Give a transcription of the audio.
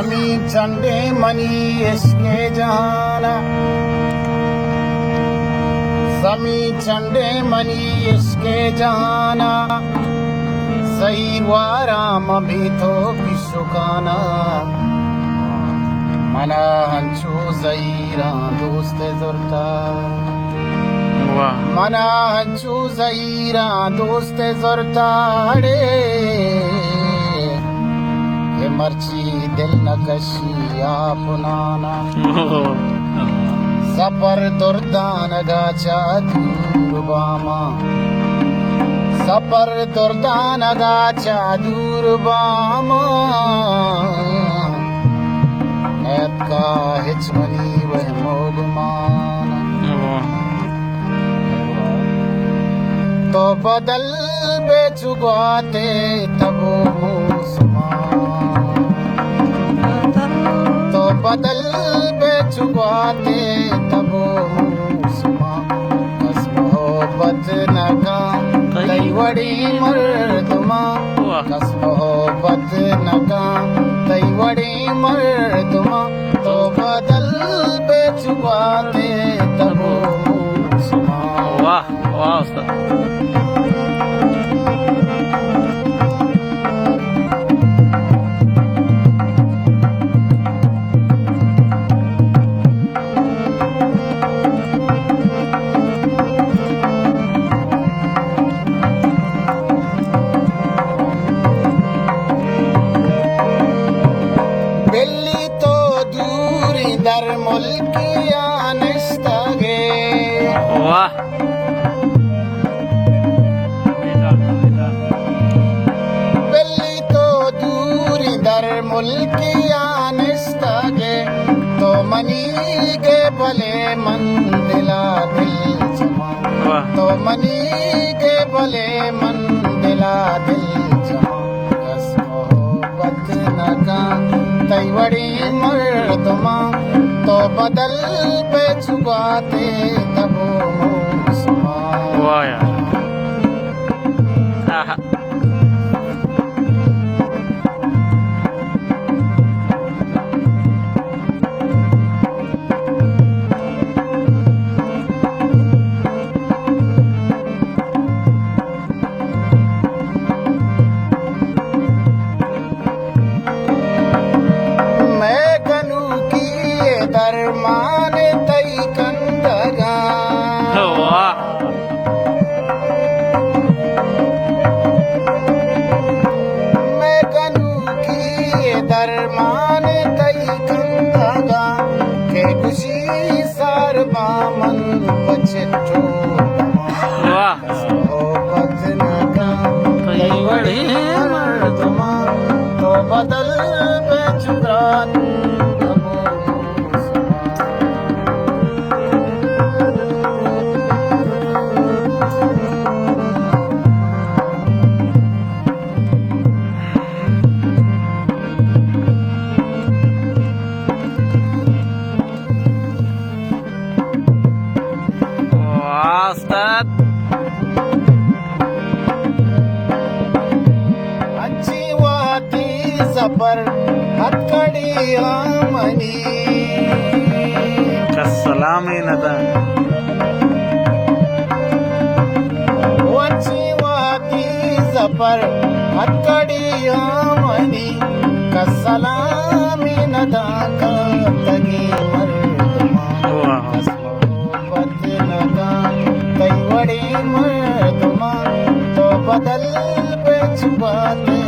समी चंडे मनी इसके जहाना समी चंडे मनी इसके जहाना सही वाराम भी तो पिशुकाना मना हंचू जईरा दोस्त जुरता मना हंचू जईरा दोस्त जुरता रे के मर्ची दिल नकशी आपनाना सपर दुर्दान गाचा दूर बामा सपर दुर्दान गाचा दूर बामा नैत का हिचमनी वह मोगमान तो बदल बेचुगाते तबो तो बदल बेचुगाते तबो सुमा बस मोहब्बत नका कई वड़ी मर्दमा बस मोहब्बत नका कई वड़ी मर्दमा तो बदल बेचुगाते तबो सुमा वाह वाह उस्ताद बेली तो दूरी दर मुल्किया निस्तगे वाह बेली तो दूरी दर मुल्किया निस्तगे तो मनी के भले मंदिला दिल जमा तो मनी के भले मंदिला दिल जमा बस मोहब्बत नका तई वड़ी मर्दमा तो बदल पे चुकाते तबो सुमा वाह यार आहा दरमान तई कंदगा मैं कनू की दरमान तई कंदगा के खुशी सार बामन पछटो मोहब्बत नका तई वड़ी मर्दमा तो बदल बेचुकान उस्ताद अच्छी वाती सफर हथकड़ी आमनी सलाम ही नदा अच्छी वाती सफर हथकड़ी आमनी कसलामी नदा का तगी मर्दमा मोहब्बत नदा कई वड़ी मर्दमा तो बदल पे छुपाते